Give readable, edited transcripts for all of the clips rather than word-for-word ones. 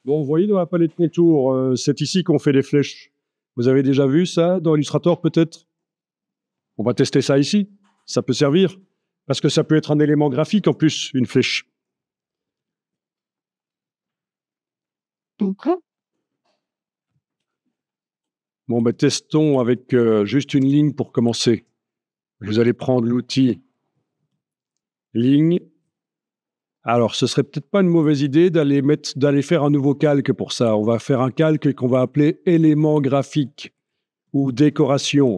Bon, vous voyez dans la palette contour, c'est ici qu'on fait les flèches. Vous avez déjà vu ça dans Illustrator peut-être? On va tester ça ici. Ça peut servir. Parce que ça peut être un élément graphique en plus, une flèche. Bon, ben, testons avec juste une ligne pour commencer. Vous allez prendre l'outil ligne. Alors, ce serait peut-être pas une mauvaise idée d'aller faire un nouveau calque pour ça. On va faire un calque qu'on va appeler élément graphique ou décoration.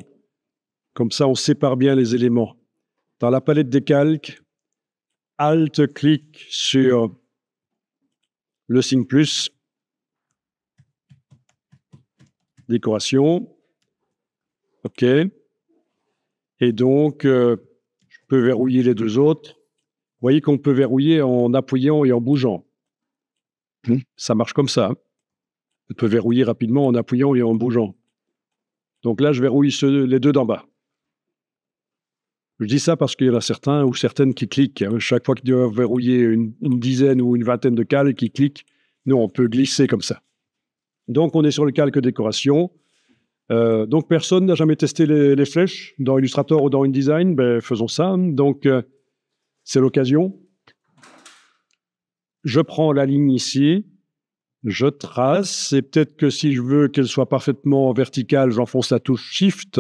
Comme ça, on sépare bien les éléments. Dans la palette des calques, Alt-clic sur le signe plus, décoration. OK. Et donc, je peux verrouiller les deux autres. Vous voyez qu'on peut verrouiller en appuyant et en bougeant. Ça marche comme ça. On peut verrouiller rapidement en appuyant et en bougeant. Donc là, je verrouille les deux d'en bas. Je dis ça parce qu'il y en a certains ou certaines qui cliquent. Chaque fois qu'ils doivent verrouiller une dizaine ou une vingtaine de calques, qui cliquent. Nous, on peut glisser comme ça. Donc, on est sur le calque décoration. Donc, personne n'a jamais testé les flèches dans Illustrator ou dans InDesign. Ben, faisons ça. Donc, c'est l'occasion. Je prends la ligne ici. Je trace. Et peut-être que si je veux qu'elle soit parfaitement verticale, j'enfonce la touche Shift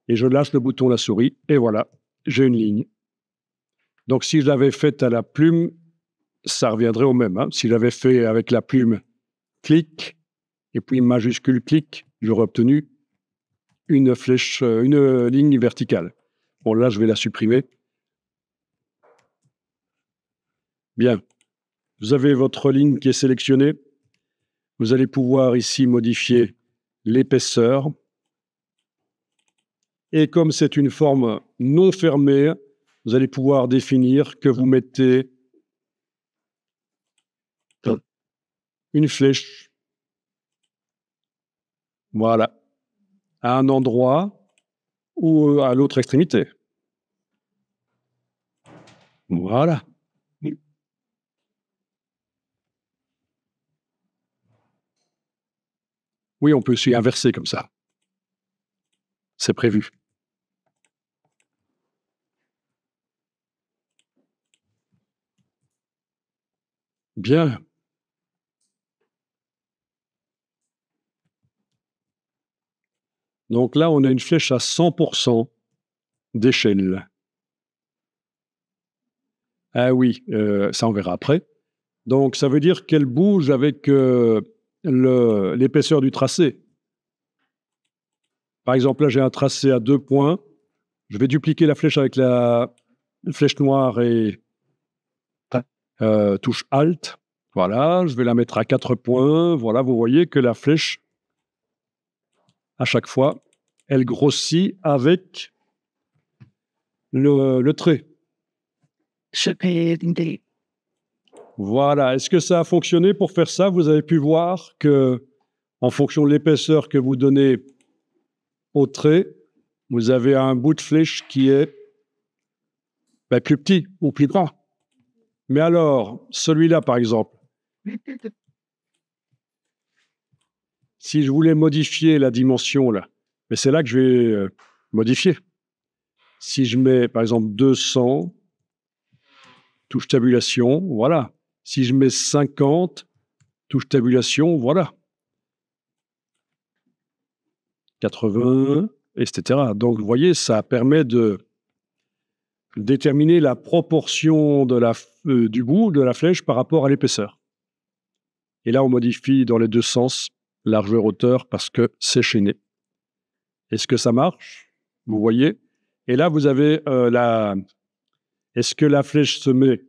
et je lâche le bouton la souris. Et voilà, j'ai une ligne. Donc, si je l'avais faite à la plume, ça reviendrait au même. Si je l'avais fait avec la plume clic et puis majuscule clic, j'aurais obtenu une flèche, une ligne verticale. Bon, là, je vais la supprimer. Bien. Vous avez votre ligne qui est sélectionnée. Vous allez pouvoir ici modifier l'épaisseur. Et comme c'est une forme non fermée, vous allez pouvoir définir que vous mettez une flèche. Voilà. À un endroit ou à l'autre extrémité. Voilà. Oui, on peut aussi inverser comme ça. C'est prévu. Bien. Donc là, on a une flèche à 100% d'échelle. Ah oui, ça on verra après. Donc ça veut dire qu'elle bouge avec l'épaisseur du tracé. Par exemple, là j'ai un tracé à 2 points. Je vais dupliquer la flèche avec la flèche noire et touche Alt. Voilà, je vais la mettre à 4 points. Voilà, vous voyez que la flèche, à chaque fois, elle grossit avec le trait. Voilà. Est-ce que ça a fonctionné pour faire ça? Vous avez pu voir que, en fonction de l'épaisseur que vous donnez au trait, vous avez un bout de flèche qui est plus petit ou plus grand. Mais alors, celui-là, par exemple, si je voulais modifier la dimension, là, mais c'est là que je vais modifier. Si je mets, par exemple, 200, touche tabulation, voilà. Si je mets 50, touche tabulation, voilà. 80, etc. Donc, vous voyez, ça permet de déterminer la proportion du bout de la flèche par rapport à l'épaisseur. Et là, on modifie dans les deux sens, largeur, hauteur, parce que c'est chaîné. Est-ce que ça marche? Vous voyez? Et là, vous avez est-ce que la flèche se met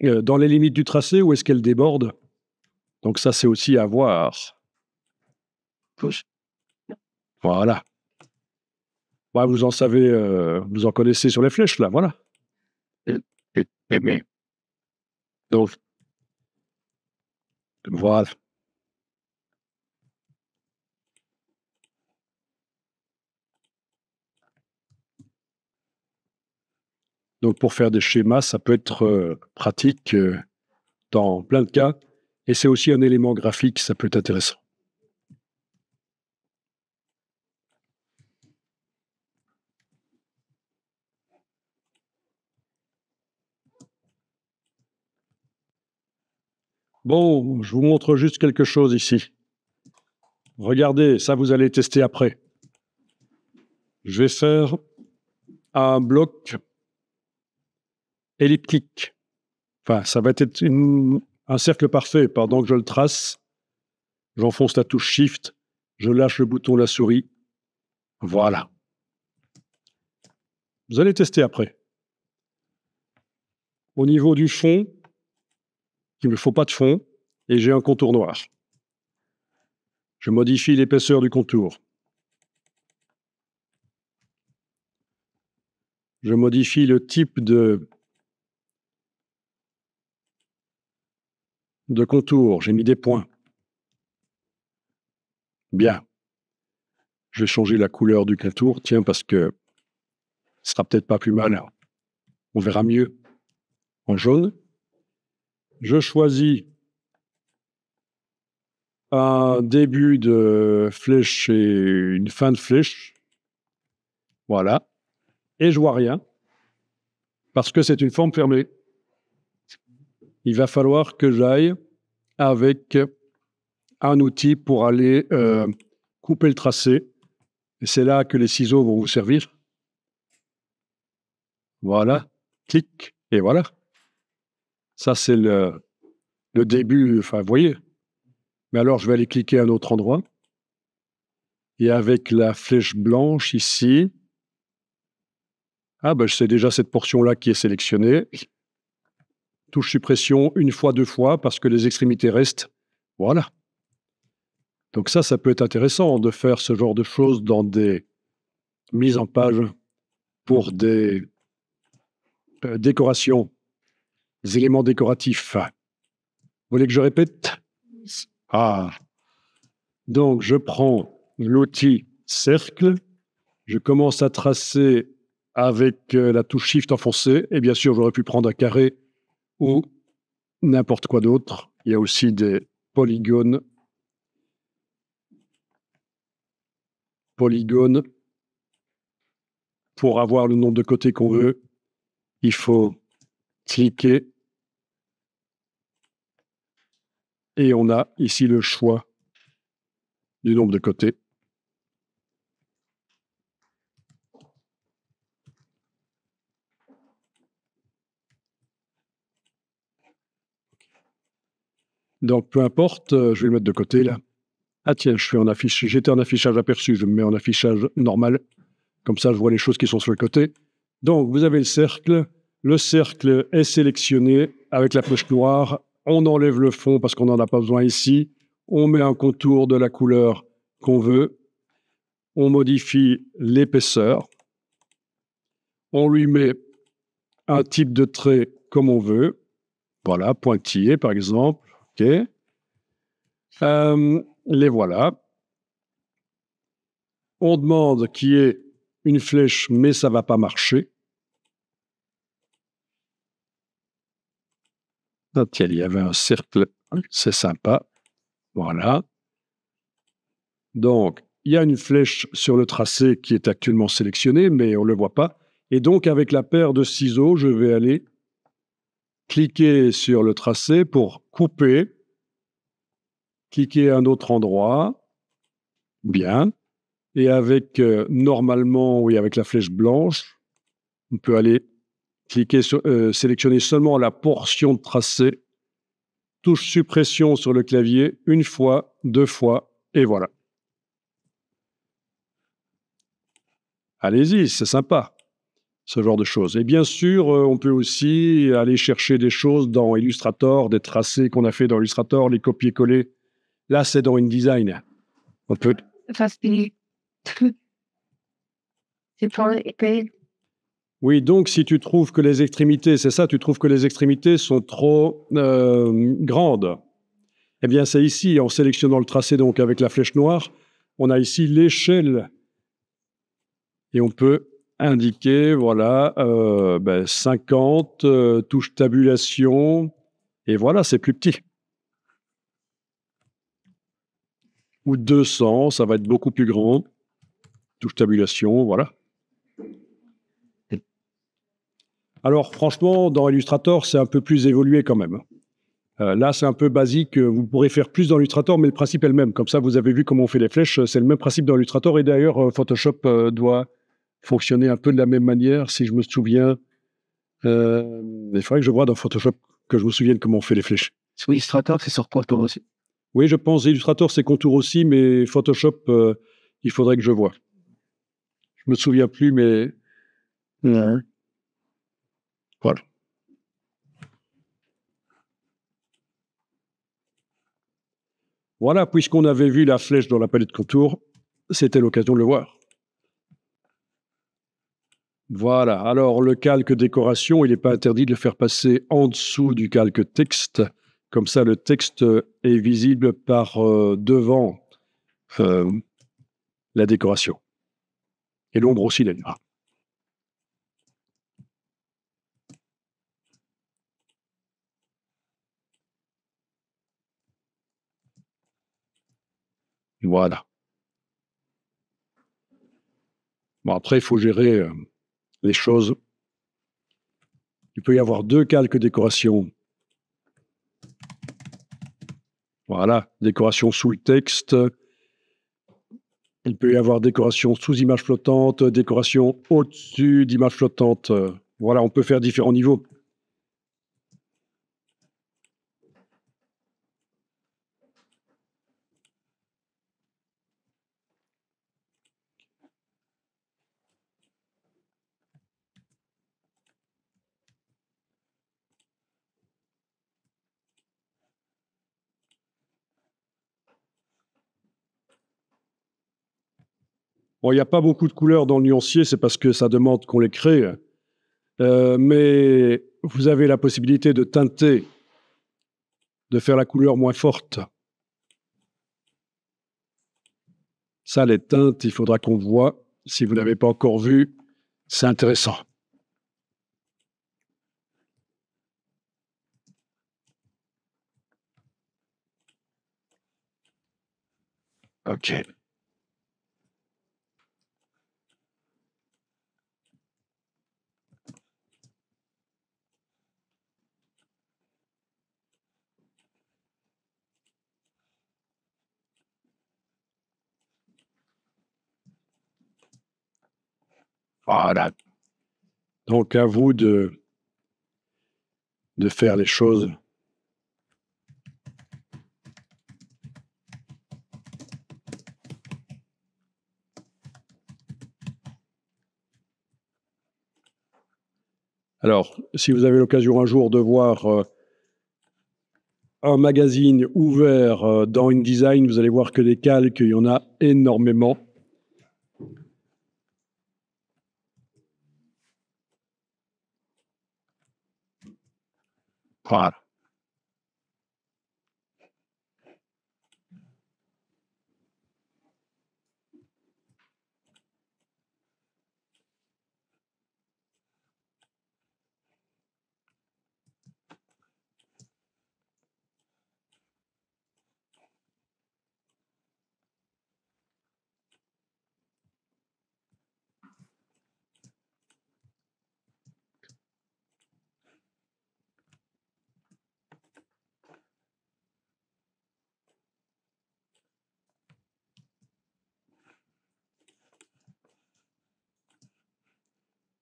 dans les limites du tracé ou est-ce qu'elle déborde? Donc ça, c'est aussi à voir. Voilà. Ouais, vous en savez, vous en connaissez sur les flèches, là, voilà. Donc, voilà. Donc, pour faire des schémas, ça peut être pratique dans plein de cas. Et c'est aussi un élément graphique, ça peut être intéressant. Bon, je vous montre juste quelque chose ici. Regardez, ça vous allez tester après. Je vais faire un bloc elliptique. Enfin, ça va être un cercle parfait. Pendant que je le trace, j'enfonce la touche Shift, je lâche le bouton de la souris. Voilà. Vous allez tester après. Au niveau du fond, il ne me faut pas de fond, et j'ai un contour noir. Je modifie l'épaisseur du contour. Je modifie le type de contour. J'ai mis des points. Bien. Je vais changer la couleur du contour, tiens, parce que ce sera peut-être pas plus mal. On verra mieux en jaune. Je choisis un début de flèche et une fin de flèche. Voilà. Et je vois rien, parce que c'est une forme fermée. Il va falloir que j'aille avec un outil pour aller couper le tracé. Et c'est là que les ciseaux vont vous servir. Voilà. Clic. Et voilà. Ça, c'est le début. Enfin, vous voyez. Mais alors, je vais aller cliquer à un autre endroit. Et avec la flèche blanche ici, ah ben, c'est déjà cette portion-là qui est sélectionnée. Touche suppression une fois, deux fois, parce que les extrémités restent. Voilà. Donc ça peut être intéressant de faire ce genre de choses dans des mises en page pour des décorations, des éléments décoratifs. Vous voulez que je répète? Ah. Donc, je prends l'outil cercle, je commence à tracer avec la touche Shift enfoncée, et bien sûr, j'aurais pu prendre un carré ou n'importe quoi d'autre. Il y a aussi des polygones. Pour avoir le nombre de côtés qu'on veut, il faut cliquer et on a ici le choix du nombre de côtés. Donc, peu importe, je vais le mettre de côté, là. Ah tiens, j'étais en affichage aperçu, je me mets en affichage normal. Comme ça, je vois les choses qui sont sur le côté. Donc, vous avez le cercle. Le cercle est sélectionné avec la flèche noire. On enlève le fond parce qu'on n'en a pas besoin ici. On met un contour de la couleur qu'on veut. On modifie l'épaisseur. On lui met un type de trait comme on veut. Voilà, pointillé par exemple. OK. Les voilà. On demande qu'il y ait une flèche, mais ça ne va pas marcher. Ah, tiens, il y avait un cercle. C'est sympa. Voilà. Donc, il y a une flèche sur le tracé qui est actuellement sélectionnée, mais on ne le voit pas. Et donc, avec la paire de ciseaux, je vais aller cliquer sur le tracé pour couper. Cliquer à un autre endroit. Bien. Et avec, normalement, oui, avec la flèche blanche, on peut aller cliquer sur, sélectionner seulement la portion de tracé. Touche suppression sur le clavier, une fois, deux fois, et voilà. Allez-y, c'est sympa, ce genre de choses. Et bien sûr, on peut aussi aller chercher des choses dans Illustrator, des tracés qu'on a fait dans Illustrator, les copier-coller. Là, c'est dans InDesign. On peut... Oui, donc si tu trouves que les extrémités, c'est ça, tu trouves que les extrémités sont trop grandes, eh bien c'est ici, en sélectionnant le tracé donc avec la flèche noire, on a ici l'échelle et on peut indiquer, voilà, 50, touche tabulation, et voilà, c'est plus petit. ou 200, ça va être beaucoup plus grand. Touche tabulation, voilà. Alors franchement, dans Illustrator, c'est un peu plus évolué quand même. Là, c'est un peu basique. Vous pourrez faire plus dans Illustrator, mais le principe est le même. Comme ça, vous avez vu comment on fait les flèches. C'est le même principe dans Illustrator. Et d'ailleurs, Photoshop doit fonctionner un peu de la même manière, si je me souviens. Il faudrait que je vois dans Photoshop que je me souvienne comment on fait les flèches. Sur Illustrator, c'est sur Contour aussi. Oui, je pense Illustrator, c'est contour aussi, mais Photoshop, il faudrait que je vois. Je me souviens plus, mais Ouais. voilà. Voilà, puisqu'on avait vu la flèche dans la palette contour, c'était l'occasion de le voir. Voilà, alors le calque décoration, il n'est pas interdit de le faire passer en dessous du calque texte. Comme ça, le texte est visible par devant euh, la décoration. Et l'ombre aussi, d'ailleurs. Voilà. Bon, après, il faut gérer les choses. Il peut y avoir 2 calques décoration. Voilà, décoration sous le texte. Il peut y avoir décoration sous image flottante, décoration au-dessus d'image flottante. Voilà, on peut faire différents niveaux. Bon, il n'y a pas beaucoup de couleurs dans le nuancier, c'est parce que ça demande qu'on les crée. Mais vous avez la possibilité de teinter, de faire la couleur moins forte. Ça, les teintes, il faudra qu'on voit. Si vous ne l'avez pas encore vu, c'est intéressant. OK. Voilà. Donc, à vous de faire les choses. Alors, si vous avez l'occasion un jour de voir un magazine ouvert dans InDesign, vous allez voir que des calques, il y en a énormément. Voilà.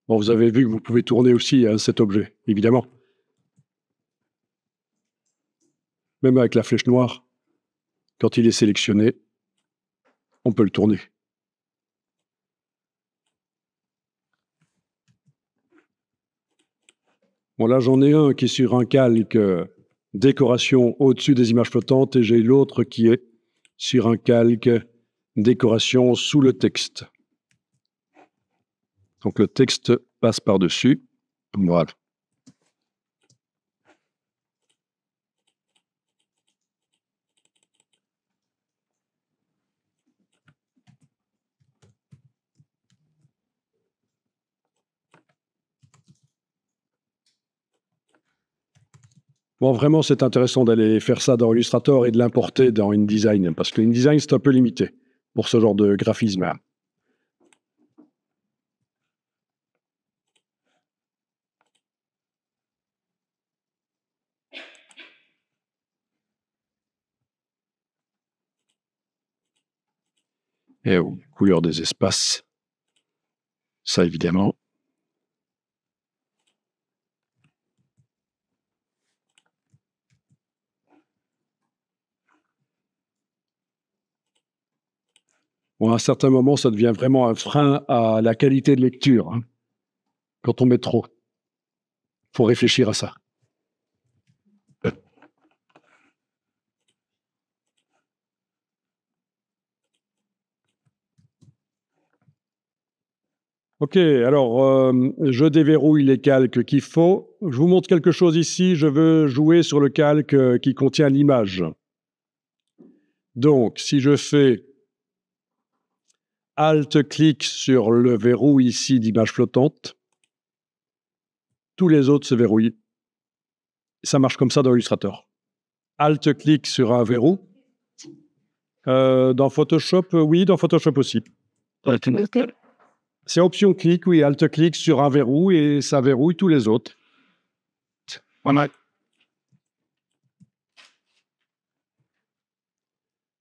Bon, vous avez vu que vous pouvez tourner aussi cet objet, évidemment. Même avec la flèche noire, quand il est sélectionné, on peut le tourner. Bon, là, j'en ai un qui est sur un calque décoration au-dessus des images flottantes et j'ai l'autre qui est sur un calque décoration sous le texte. Donc, le texte passe par-dessus. Voilà. Bon, vraiment, c'est intéressant d'aller faire ça dans Illustrator et de l'importer dans InDesign, parce que InDesign, c'est un peu limité pour ce genre de graphisme. Et couleur des espaces, ça évidemment. Bon, à un certain moment, ça devient vraiment un frein à la qualité de lecture, hein, quand on met trop. Il faut réfléchir à ça. Ok, alors je déverrouille les calques qu'il faut. Je vous montre quelque chose ici. Je veux jouer sur le calque qui contient l'image. Donc, si je fais Alt-clic sur le verrou ici d'image flottante, tous les autres se verrouillent. Ça marche comme ça dans Illustrator. Alt-clic sur un verrou. Dans Photoshop, oui, dans Photoshop aussi. C'est option-clic, oui, Alt-clic sur un verrou et ça verrouille tous les autres. Voilà.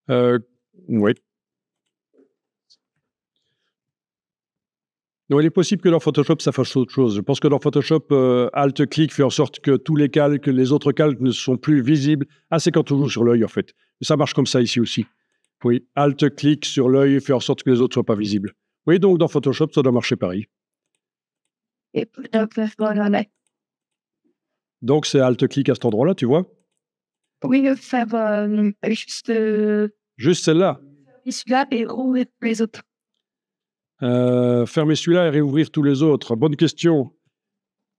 Oui. Donc, il est possible que dans Photoshop, ça fasse autre chose. Je pense que dans Photoshop, Alt-clic fait en sorte que tous les calques, les autres calques ne sont plus visibles. Ah, c'est quand on joue sur l'œil, en fait. Ça marche comme ça ici aussi. Oui, Alt-clic sur l'œil fait en sorte que les autres ne soient pas visibles. Oui, donc dans Photoshop, ça doit marcher pareil. Donc, c'est Alt-clic à cet endroit-là, tu vois? Oui, faire juste Juste celle-là. celui-là et ouvrir les autres. Fermer celui-là et réouvrir tous les autres. Bonne question.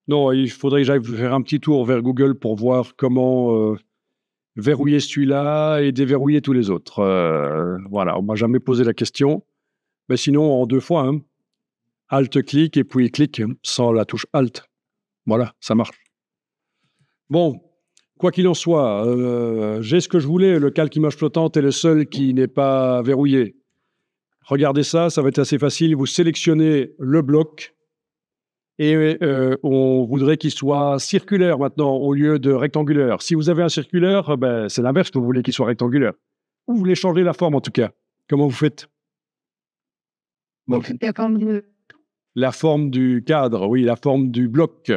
Non, il faudrait que j'aille faire un petit tour vers Google pour voir comment verrouiller celui-là et déverrouiller tous les autres. Voilà, on m'a jamais posé la question. Mais sinon, en 2 fois, hein. Alt-clic et puis clic hein, sans la touche Alt. Voilà, ça marche. Bon, quoi qu'il en soit, j'ai ce que je voulais. Le calque image flottante est le seul qui n'est pas verrouillé. Regardez ça, ça va être assez facile. Vous sélectionnez le bloc et on voudrait qu'il soit circulaire maintenant au lieu de rectangulaire. Si vous avez un circulaire, ben, c'est l'inverse, vous voulez qu'il soit rectangulaire. Vous voulez changer la forme en tout cas. Comment vous faites? La forme du cadre, oui, la forme du bloc.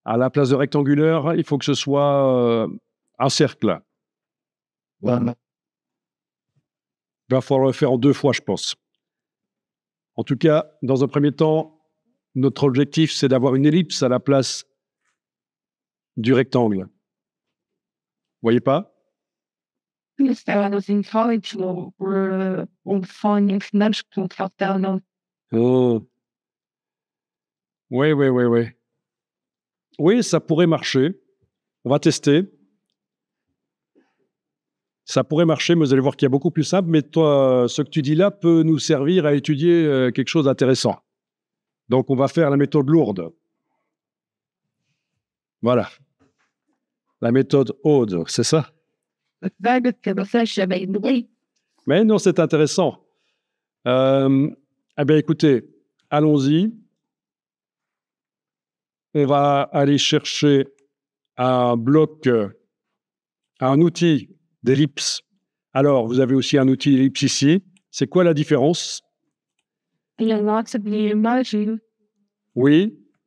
À la place de rectangulaire, il faut que ce soit un cercle. Voilà. Il va falloir le faire en 2 fois, je pense. En tout cas, dans un premier temps, notre objectif, c'est d'avoir une ellipse à la place du rectangle. Vous voyez pas? Oh. Oui, oui, oui, oui. Oui, ça pourrait marcher. On va tester. Ça pourrait marcher, mais vous allez voir qu'il y a beaucoup plus simple. Mais toi, ce que tu dis là peut nous servir à étudier quelque chose d'intéressant. Donc, on va faire la méthode lourde. Voilà. La méthode Aude, c'est ça? Mais non, c'est intéressant. Eh bien, écoutez, allons-y. On va aller chercher un bloc, un outil d'ellipse. Alors, vous avez aussi un outil d'ellipse ici. C'est quoi la différence? Oui,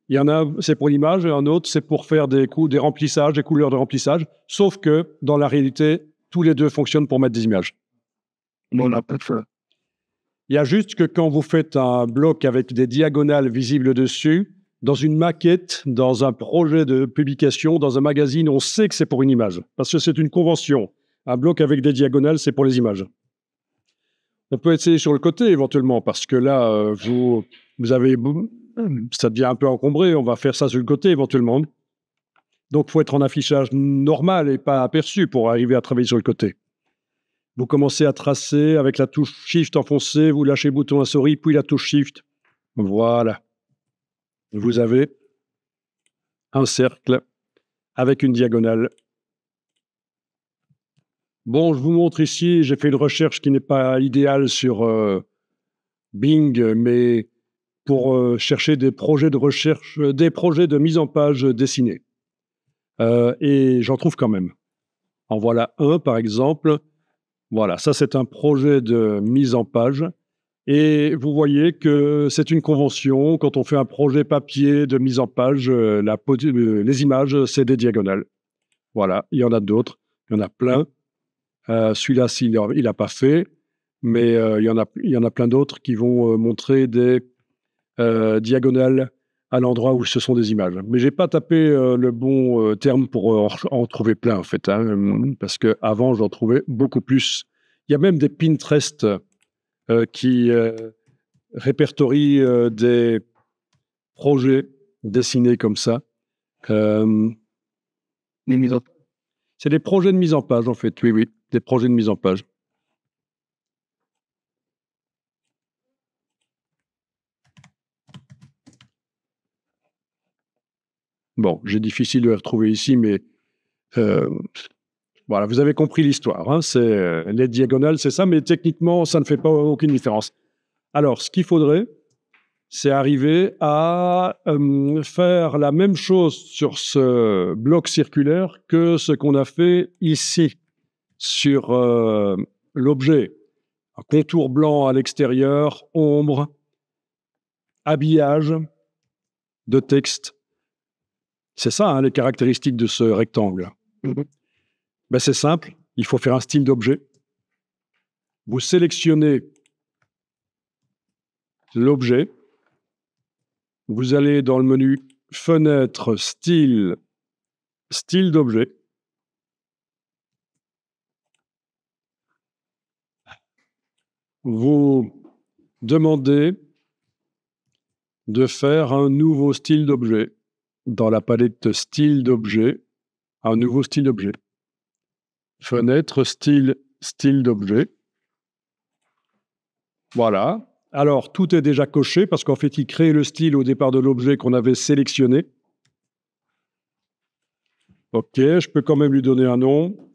il y en a, c'est pour l'image, et un autre, c'est pour faire des remplissages, des couleurs de remplissage. Sauf que, dans la réalité, tous les deux fonctionnent pour mettre des images. On a pas de ça. Il y a juste que quand vous faites un bloc avec des diagonales visibles dessus, dans une maquette, dans un projet de publication, dans un magazine, on sait que c'est pour une image, parce que c'est une convention. Un bloc avec des diagonales, c'est pour les images. On peut essayer sur le côté éventuellement, parce que là, vous avez, ça devient un peu encombré. On va faire ça sur le côté éventuellement. Donc, il faut être en affichage normal et pas aperçu pour arriver à travailler sur le côté. Vous commencez à tracer avec la touche Shift enfoncée, vous lâchez le bouton à souris, puis la touche Shift. Voilà. Vous avez un cercle avec une diagonale Bon, je vous montre ici, j'ai fait une recherche qui n'est pas idéale sur Bing, mais pour chercher des projets de recherche, des projets de mise en page dessinée. Et j'en trouve quand même. En voilà un, par exemple. Voilà, ça c'est un projet de mise en page. Et vous voyez que c'est une convention. Quand on fait un projet papier de mise en page, les images, c'est des diagonales. Voilà, il y en a d'autres, il y en a plein. Celui-là, il n'a pas fait, mais il y en a plein d'autres qui vont montrer des diagonales à l'endroit où ce sont des images. Mais j'ai pas tapé le bon terme pour en trouver plein, en fait, hein, parce qu'avant, j'en trouvais beaucoup plus. Il y a même des Pinterest qui répertorient des projets dessinés comme ça. Les mises en C'est des projets de mise en page, en fait, oui, oui, des projets de mise en page. Bon, j'ai difficile de les retrouver ici, mais voilà, vous avez compris l'histoire. Hein, les diagonales, c'est ça, mais techniquement, ça ne fait pas aucune différence. Alors, ce qu'il faudrait, c'est arriver à faire la même chose sur ce bloc circulaire que ce qu'on a fait ici sur l'objet. Un contour blanc à l'extérieur, ombre, habillage de texte. C'est ça, hein, les caractéristiques de ce rectangle. Ben, c'est simple, il faut faire un style d'objet. Vous sélectionnez l'objet. Vous allez dans le menu Fenêtre, Style, Style d'objet. Vous demandez de faire un nouveau style d'objet. Dans la palette Style d'objet, un nouveau style d'objet. Fenêtre, Style, Style d'objet. Voilà. Alors, tout est déjà coché parce qu'en fait, il crée le style au départ de l'objet qu'on avait sélectionné. OK, je peux quand même lui donner un nom.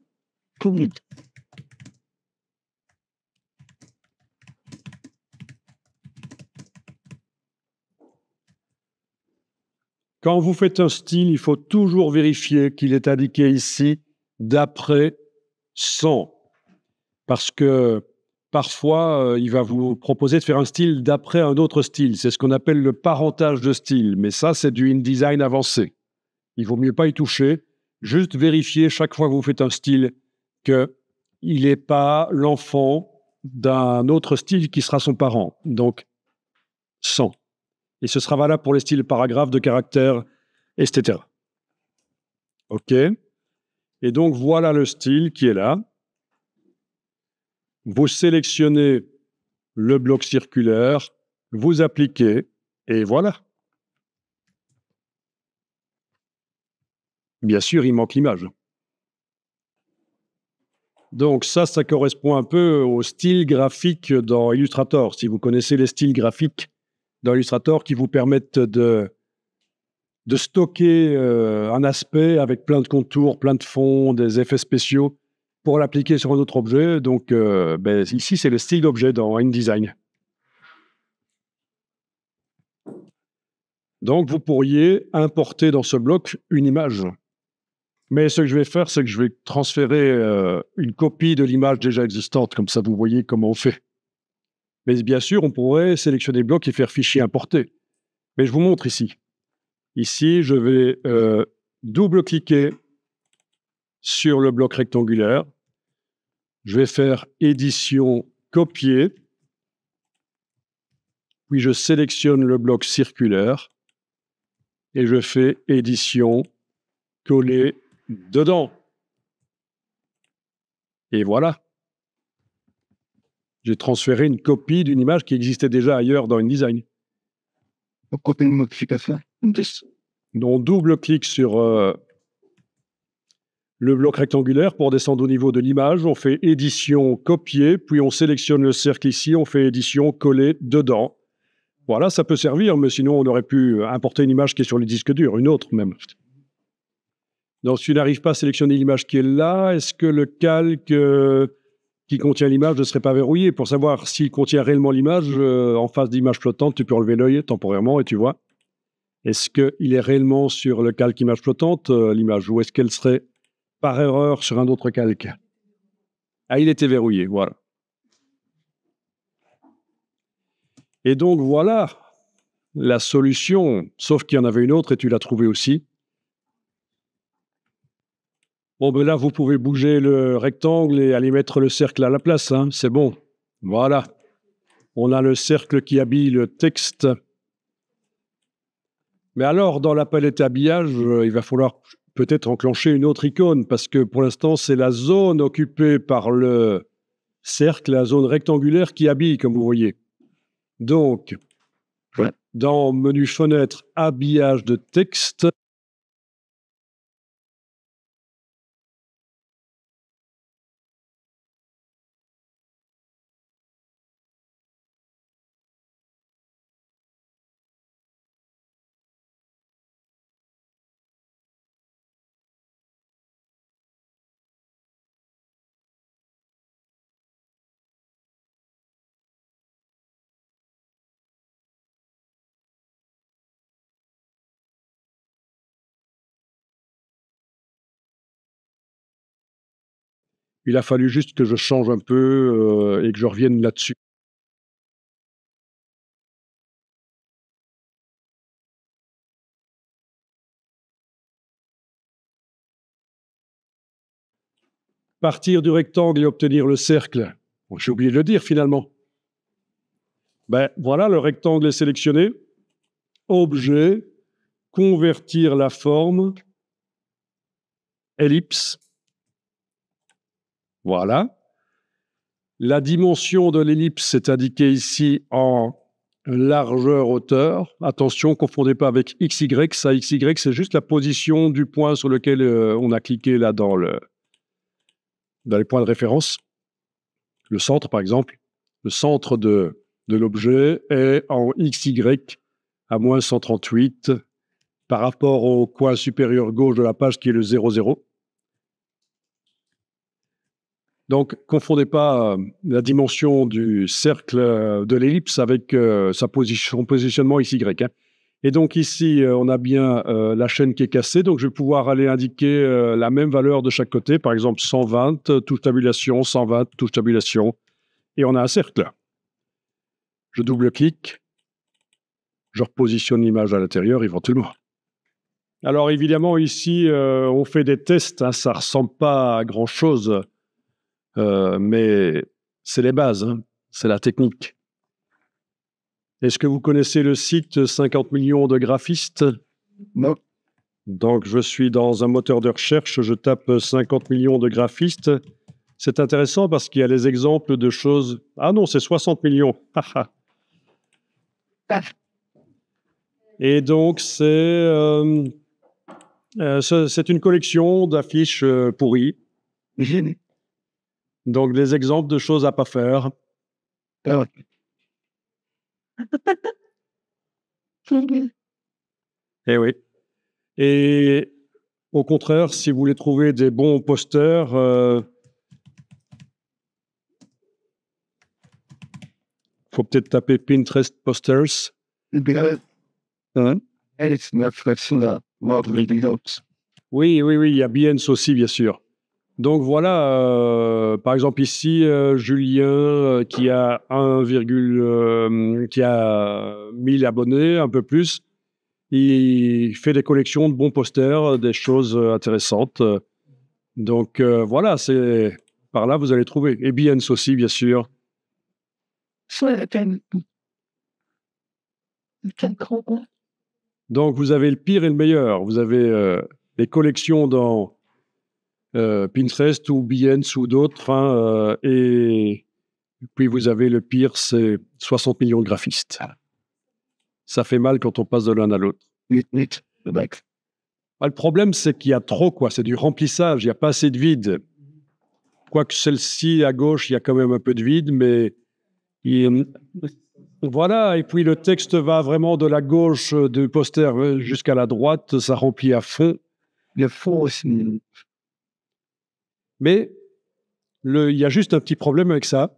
Quand vous faites un style, il faut toujours vérifier qu'il est indiqué ici d'après 100. Parce que parfois, il va vous proposer de faire un style d'après un autre style. C'est ce qu'on appelle le parentage de style. Mais ça, c'est du InDesign avancé. Il vaut mieux pas y toucher. Juste vérifier chaque fois que vous faites un style qu'il n'est pas l'enfant d'un autre style qui sera son parent. Donc, 100. Et ce sera valable pour les styles paragraphes, de caractères, etc. OK. Et donc, voilà le style qui est là. Vous sélectionnez le bloc circulaire, vous appliquez, et voilà. Bien sûr, il manque l'image. Donc ça correspond un peu au style graphique dans Illustrator. Si vous connaissez les styles graphiques dans Illustrator qui vous permettent de stocker un aspect avec plein de contours, plein de fonds, des effets spéciaux pour l'appliquer sur un autre objet. Donc ici, c'est le style d'objet dans InDesign. Donc vous pourriez importer dans ce bloc une image. Mais ce que je vais faire, c'est que je vais transférer une copie de l'image déjà existante, comme ça vous voyez comment on fait. Mais bien sûr, on pourrait sélectionner le bloc et faire fichier importer. Mais je vous montre ici. Ici, je vais double-cliquer sur le bloc rectangulaire. Je vais faire édition copier. Puis je sélectionne le bloc circulaire et je fais édition coller dedans. Et voilà. J'ai transféré une copie d'une image qui existait déjà ailleurs dans InDesign. Donc, on fait une modification. Donc, on double-clique sur le bloc rectangulaire pour descendre au niveau de l'image. On fait édition copier, puis on sélectionne le cercle ici, on fait édition coller dedans. Voilà, ça peut servir, mais sinon on aurait pu importer une image qui est sur le disque dur, une autre même. Donc, si tu n'arrives pas à sélectionner l'image qui est là, est-ce que le calque qui contient l'image ne serait pas verrouillé? Pour savoir s'il contient réellement l'image, en face d'image flottante, tu peux enlever l'œil temporairement et tu vois. Est-ce qu'il est réellement sur le calque image flottante, l'image, ou est-ce qu'elle serait par erreur sur un autre calque? Ah, il était verrouillé, voilà. Et donc, voilà la solution, sauf qu'il y en avait une autre et tu l'as trouvée aussi. Bon, ben là, vous pouvez bouger le rectangle et aller mettre le cercle à la place, hein, c'est bon. Voilà. On a le cercle qui habille le texte. Mais alors, dans la palette habillage, il va falloir peut-être enclencher une autre icône, parce que pour l'instant, c'est la zone occupée par le cercle, la zone rectangulaire qui habille, comme vous voyez. Donc, Ouais. dans menu fenêtre, habillage de texte, il a fallu juste que je change un peu et que je revienne là-dessus. Partir du rectangle et obtenir le cercle. Bon, j'ai oublié de le dire finalement. Ben voilà, le rectangle est sélectionné. Objet, convertir la forme, ellipse. Voilà. La dimension de l'ellipse est indiquée ici en largeur-hauteur. Attention, ne confondez pas avec XY. Ça, XY, c'est juste la position du point sur lequel on a cliqué là dans les points de référence. Le centre, par exemple. Le centre de l'objet est en XY à moins 138 par rapport au coin supérieur gauche de la page qui est le 0,0. Donc, confondez pas la dimension du cercle de l'ellipse avec son positionnement XY. Hein. Et donc ici, on a bien la chaîne qui est cassée. Donc, je vais pouvoir aller indiquer la même valeur de chaque côté. Par exemple, 120, touche tabulation, 120, touche tabulation. Et on a un cercle. Je double-clique. Je repositionne l'image à l'intérieur éventuellement. Alors, évidemment, ici, on fait des tests. Hein, ça ne ressemble pas à grand-chose. Mais c'est les bases, hein, c'est la technique. Est-ce que vous connaissez le site 50 millions de graphistes? Non. Donc, je suis dans un moteur de recherche, je tape 50 millions de graphistes. C'est intéressant parce qu'il y a les exemples de choses... Ah non, c'est 60 millions. Et donc, c'est une collection d'affiches pourries. Donc, des exemples de choses à pas faire. Ah ouais. Eh oui. Et au contraire, si vous voulez trouver des bons posters, faut peut-être taper Pinterest posters. Hein? Oui, il y a Behance aussi, bien sûr. Donc voilà, par exemple ici, Julien qui a 1000 abonnés, un peu plus, il fait des collections de bons posters, des choses intéressantes. Donc voilà, c'est par là vous allez trouver. Et Behance aussi, bien sûr. Donc vous avez le pire et le meilleur. Vous avez les collections dans Pinterest ou Behance ou d'autres, hein, et puis vous avez le pire, c'est 60 millions de graphistes. Ça fait mal quand on passe de l'un à l'autre. Le problème, c'est qu'il y a trop, quoi. C'est du remplissage, il n'y a pas assez de vide. Quoique celle-ci, à gauche, il y a quand même un peu de vide, mais voilà. Et puis le texte va vraiment de la gauche du poster jusqu'à la droite, ça remplit à fond. Le fond aussi. Mais il y a juste un petit problème avec ça,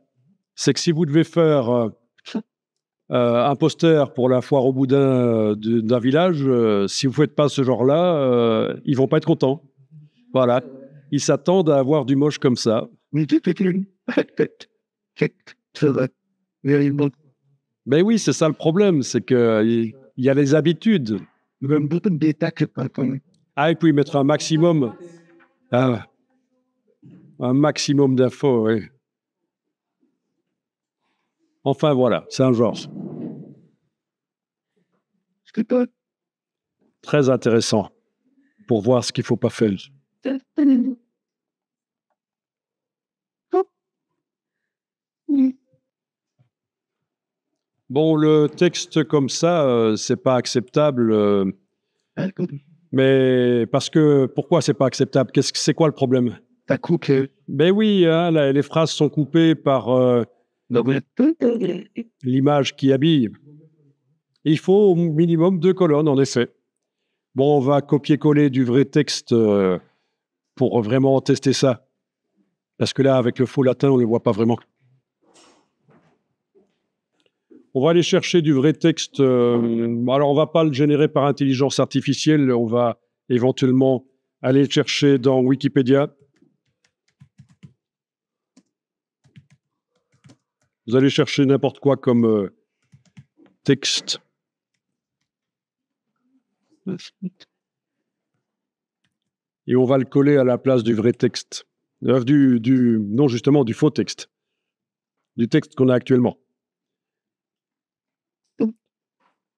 c'est que si vous devez faire un poster pour la foire au boudin d'un village, si vous ne faites pas ce genre-là, ils vont pas être contents. Voilà. Ils s'attendent à avoir du moche comme ça. Mais tu peux dire, ça va. Very bon. Ben oui, c'est ça le problème, c'est qu'il y a les habitudes. Même beaucoup de détails que pas comme. Ah, et puis mettre un maximum d'infos, oui. Enfin, voilà, c'est un genre C'est pas. très intéressant pour voir ce qu'il ne faut pas faire. Bon, le texte comme ça, c'est pas acceptable, mais parce que pourquoi c'est pas acceptable? C'est quoi le problème? Ça coupe le. Ben oui, hein, les phrases sont coupées par l'image qui habille. Il faut au minimum 2 colonnes, en effet. Bon, on va copier-coller du vrai texte pour vraiment tester ça. Parce que là, avec le faux latin, on ne le voit pas vraiment. On va aller chercher du vrai texte. Alors, on ne va pas le générer par intelligence artificielle. On va éventuellement aller le chercher dans Wikipédia. Vous allez chercher n'importe quoi comme texte. Et on va le coller à la place du vrai texte. Non, justement, du faux texte. Du texte qu'on a actuellement.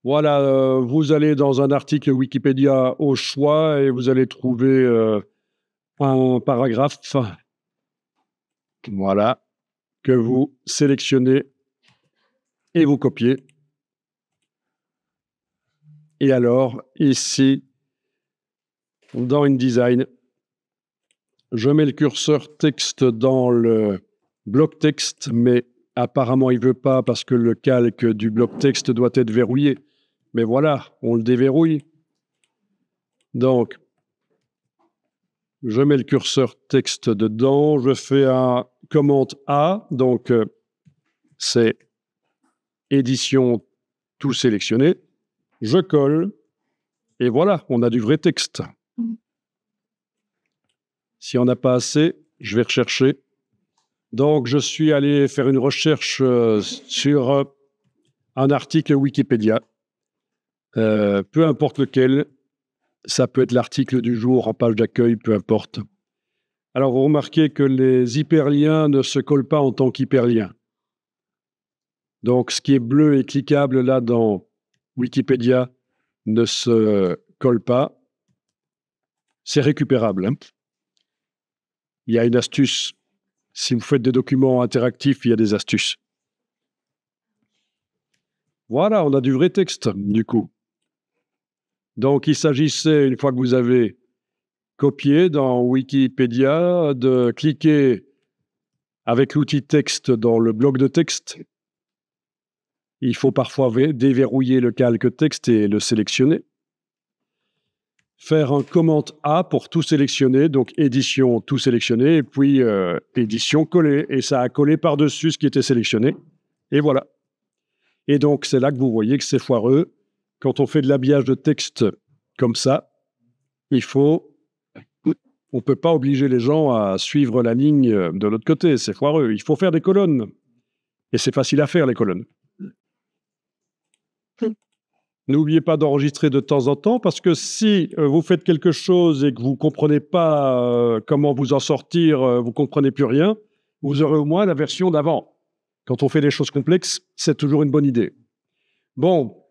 Voilà, vous allez dans un article Wikipédia au choix et vous allez trouver un paragraphe, voilà, que vous sélectionnez et vous copiez. Et alors, ici, dans InDesign, je mets le curseur texte dans le bloc texte, mais apparemment, il ne veut pas parce que le calque du bloc texte doit être verrouillé. Mais voilà, on le déverrouille. Donc, je mets le curseur texte dedans, je fais un commande A, donc c'est édition tout sélectionné. Je colle, et voilà, on a du vrai texte. Si on n'a pas assez, je vais rechercher. Donc, je suis allé faire une recherche sur un article Wikipédia, peu importe lequel. Ça peut être l'article du jour en page d'accueil, peu importe. Alors, vous remarquez que les hyperliens ne se collent pas en tant qu'hyperliens. Donc, ce qui est bleu et cliquable là dans Wikipédia ne se colle pas. C'est récupérable. Hein. Il y a une astuce. Si vous faites des documents interactifs, il y a des astuces. Voilà, on a du vrai texte, du coup. Donc, il s'agissait, une fois que vous avez copié dans Wikipédia, de cliquer avec l'outil texte dans le bloc de texte. Il faut parfois déverrouiller le calque texte et le sélectionner. Faire un commande A pour tout sélectionner, donc édition tout sélectionner, et puis édition coller. Et ça a collé par-dessus ce qui était sélectionné. Et voilà. Et donc, c'est là que vous voyez que c'est foireux. Quand on fait de l'habillage de texte comme ça, on ne peut pas obliger les gens à suivre la ligne de l'autre côté. C'est foireux. Il faut faire des colonnes. Et c'est facile à faire, les colonnes. N'oubliez pas d'enregistrer de temps en temps, parce que si vous faites quelque chose et que vous ne comprenez pas comment vous en sortir, vous ne comprenez plus rien, vous aurez au moins la version d'avant. Quand on fait des choses complexes, c'est toujours une bonne idée. Bon.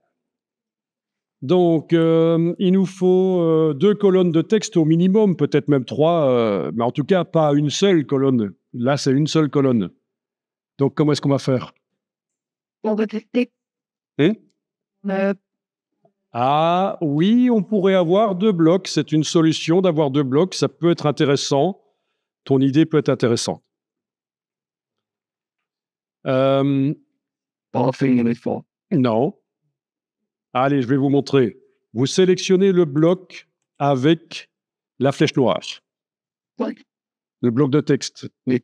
Donc, il nous faut 2 colonnes de texte au minimum, peut-être même 3, mais en tout cas, pas une seule colonne. Là, c'est une seule colonne. Donc, comment est-ce qu'on va faire? On va tester. Ah oui, on pourrait avoir 2 blocs. C'est une solution d'avoir 2 blocs. Ça peut être intéressant. Ton idée peut être intéressante. Pas fait un effort. Non. Allez, je vais vous montrer. Vous sélectionnez le bloc avec la flèche noire, Ouais. le bloc de texte. Oui.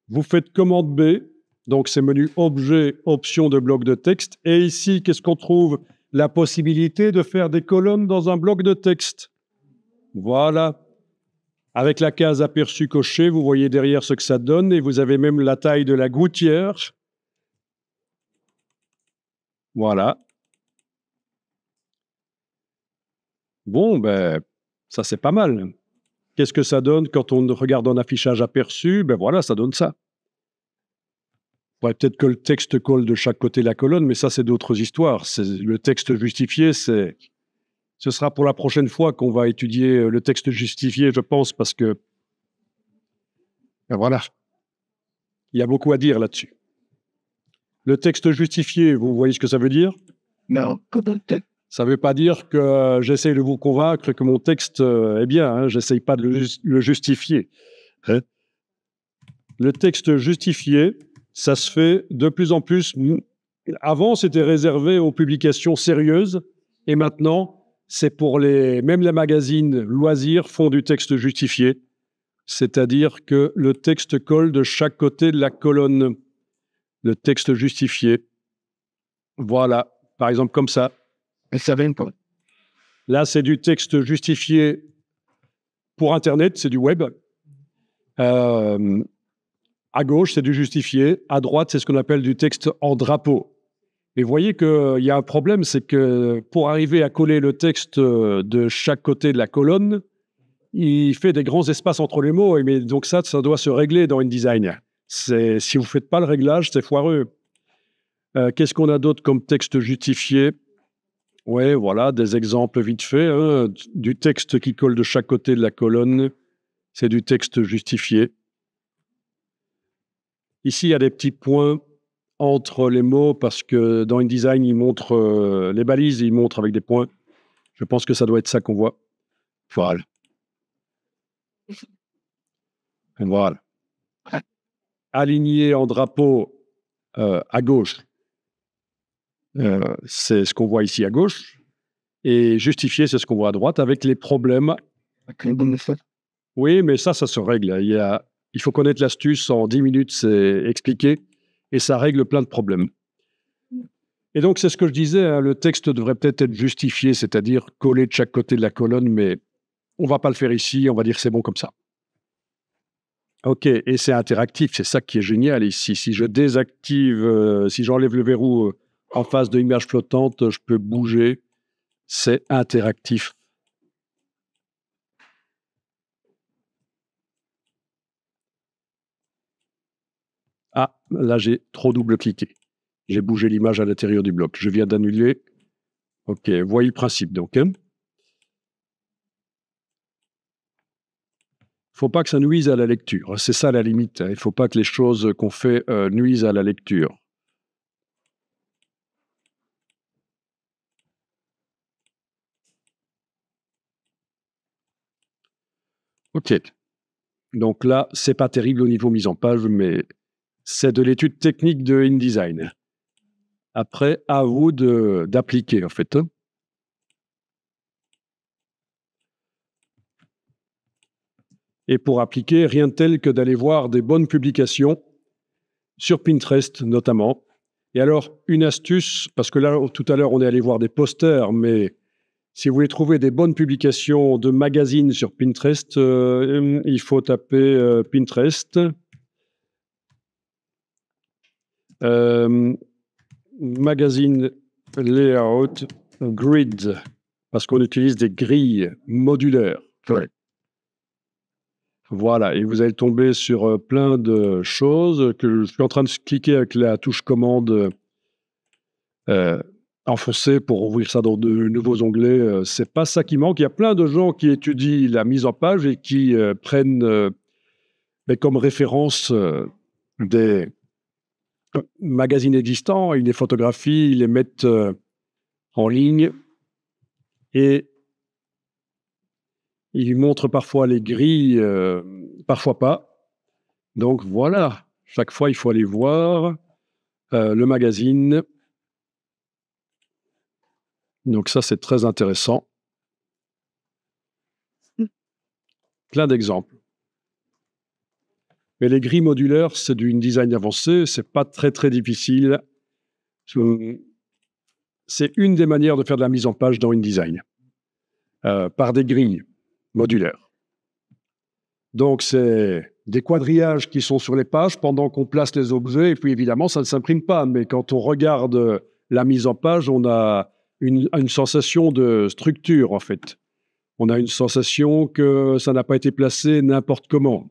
Vous faites commande B, donc c'est menu objet, option de bloc de texte. Et ici, qu'est-ce qu'on trouve? La possibilité de faire des colonnes dans un bloc de texte. Voilà. Avec la case aperçu cochée, vous voyez derrière ce que ça donne et vous avez même la taille de la gouttière. Voilà. Bon, ben, ça c'est pas mal. Qu'est-ce que ça donne quand on regarde en affichage aperçu? Ben voilà, ça donne ça. Peut-être que le texte colle de chaque côté de la colonne, mais ça c'est d'autres histoires. Le texte justifié, ce sera pour la prochaine fois qu'on va étudier le texte justifié, je pense, parce que ben voilà, il y a beaucoup à dire là-dessus. Le texte justifié, vous voyez ce que ça veut dire? Non. Ça ne veut pas dire que j'essaye de vous convaincre que mon texte est bien, hein, j'essaye pas de le justifier. Hein. Le texte justifié, ça se fait de plus en plus. Avant, c'était réservé aux publications sérieuses, et maintenant, c'est pour même les magazines loisirs font du texte justifié, c'est-à-dire que le texte colle de chaque côté de la colonne. Le texte justifié. Voilà, par exemple comme ça. Mais ça vient pas. Là, c'est du texte justifié pour Internet, c'est du web. À gauche, c'est du justifié. À droite, c'est ce qu'on appelle du texte en drapeau. Et vous voyez qu'il y a un problème, c'est que pour arriver à coller le texte de chaque côté de la colonne, il fait des grands espaces entre les mots. Mais donc ça doit se régler dans InDesign. Si vous ne faites pas le réglage, c'est foireux. Qu'est-ce qu'on a d'autre comme texte justifié? Oui, voilà, des exemples vite faits. Hein, du texte qui colle de chaque côté de la colonne, c'est du texte justifié. Ici, il y a des petits points entre les mots parce que dans InDesign, il montre les balises, il montre avec des points. Je pense que ça doit être ça qu'on voit. Voilà. Voilà. Aligné en drapeau à gauche, c'est ce qu'on voit ici à gauche. Et justifié, c'est ce qu'on voit à droite avec les problèmes. Oui, mais ça se règle. Il faut connaître l'astuce. En 10 minutes, c'est expliqué. Et ça règle plein de problèmes. Et donc, c'est ce que je disais, hein, le texte devrait peut-être être justifié, c'est-à-dire collé de chaque côté de la colonne, mais on ne va pas le faire ici. On va dire que c'est bon comme ça. OK, et c'est interactif. C'est ça qui est génial ici. Si je désactive, si j'enlève le verrou en face de l'image flottante, je peux bouger. C'est interactif. Ah, là, j'ai trop double-cliqué. J'ai bougé l'image à l'intérieur du bloc. Je viens d'annuler. OK, voyez le principe donc. Hein. Il ne faut pas que ça nuise à la lecture. C'est ça la limite. Il ne faut pas que les choses qu'on fait nuisent à la lecture. OK. Donc là, c'est pas terrible au niveau mise en page, mais c'est de l'étude technique de InDesign. Après, à vous d'appliquer, en fait. Hein. Et pour appliquer, rien de tel que d'aller voir des bonnes publications, sur Pinterest notamment. Et alors, une astuce, parce que là, tout à l'heure, on est allé voir des posters, mais si vous voulez trouver des bonnes publications de magazines sur Pinterest, il faut taper Pinterest. Magazine Layout Grid, parce qu'on utilise des grilles modulaires. Ouais. Voilà, et vous allez tomber sur plein de choses que je suis en train de cliquer avec la touche commande enfoncée pour ouvrir ça dans de nouveaux onglets. C'est pas ça qui manque. Il y a plein de gens qui étudient la mise en page et qui prennent comme référence des magazines existants, ils les photographient, ils les mettent en ligne et ils montrent parfois les grilles, parfois pas. Donc voilà, chaque fois il faut aller voir le magazine. Donc ça c'est très intéressant. Plein d'exemples. Mais les grilles modulaires, c'est du design avancé, c'est pas très très difficile. C'est une des manières de faire de la mise en page dans InDesign, par des grilles modulaires. Donc, c'est des quadrillages qui sont sur les pages pendant qu'on place les objets, et puis évidemment, ça ne s'imprime pas, mais quand on regarde la mise en page, on a une sensation de structure, en fait. On a une sensation que ça n'a pas été placé n'importe comment.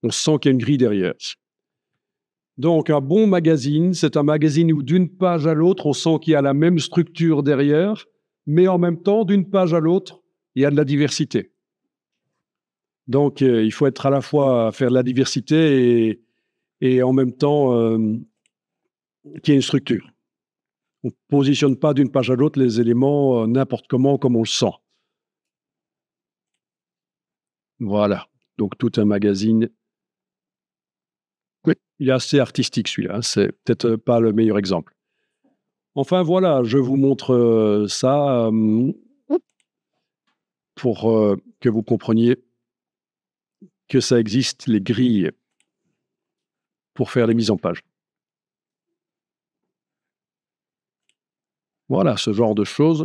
On sent qu'il y a une grille derrière. Donc, un bon magazine, c'est un magazine où d'une page à l'autre, on sent qu'il y a la même structure derrière, mais en même temps, d'une page à l'autre, il y a de la diversité. Donc, il faut être à la fois à faire de la diversité et en même temps qu'il y ait une structure. On ne positionne pas d'une page à l'autre les éléments n'importe comment, comme on le sent. Voilà. Donc, tout un magazine. Oui, il est assez artistique celui-là, hein. C'est peut-être pas le meilleur exemple. Enfin voilà, je vous montre ça pour que vous compreniez que ça existe, les grilles pour faire les mises en page. Voilà, ce genre de choses,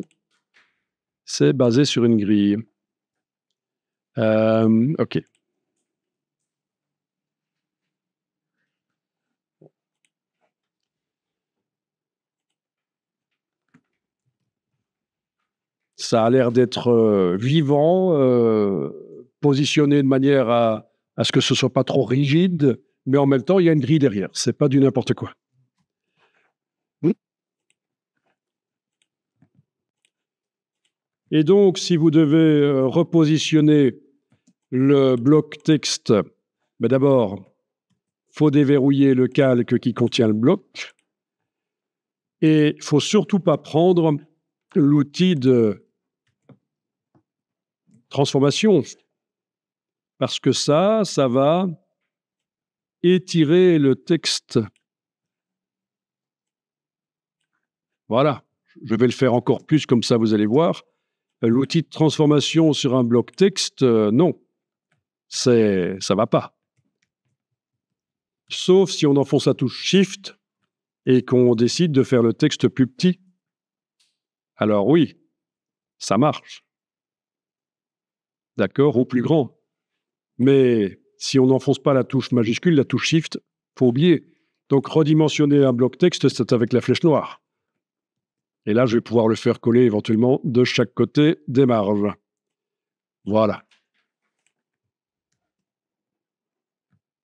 c'est basé sur une grille. OK. Ça a l'air d'être vivant, positionné de manière à ce que ce ne soit pas trop rigide, mais en même temps, il y a une grille derrière. Ce n'est pas du n'importe quoi. Et donc, si vous devez repositionner le bloc texte, ben d'abord, il faut déverrouiller le calque qui contient le bloc. Et il ne faut surtout pas prendre l'outil de transformation, parce que ça va étirer le texte. Voilà, je vais le faire encore plus, comme ça vous allez voir. L'outil de transformation sur un bloc texte, non, ça ne va pas. Sauf si on enfonce la touche Shift et qu'on décide de faire le texte plus petit. Alors oui, ça marche. D'accord, ou plus grand. Mais si on n'enfonce pas la touche majuscule, la touche Shift, faut oublier. Donc redimensionner un bloc texte, c'est avec la flèche noire. Et là, je vais pouvoir le faire coller éventuellement de chaque côté des marges. Voilà.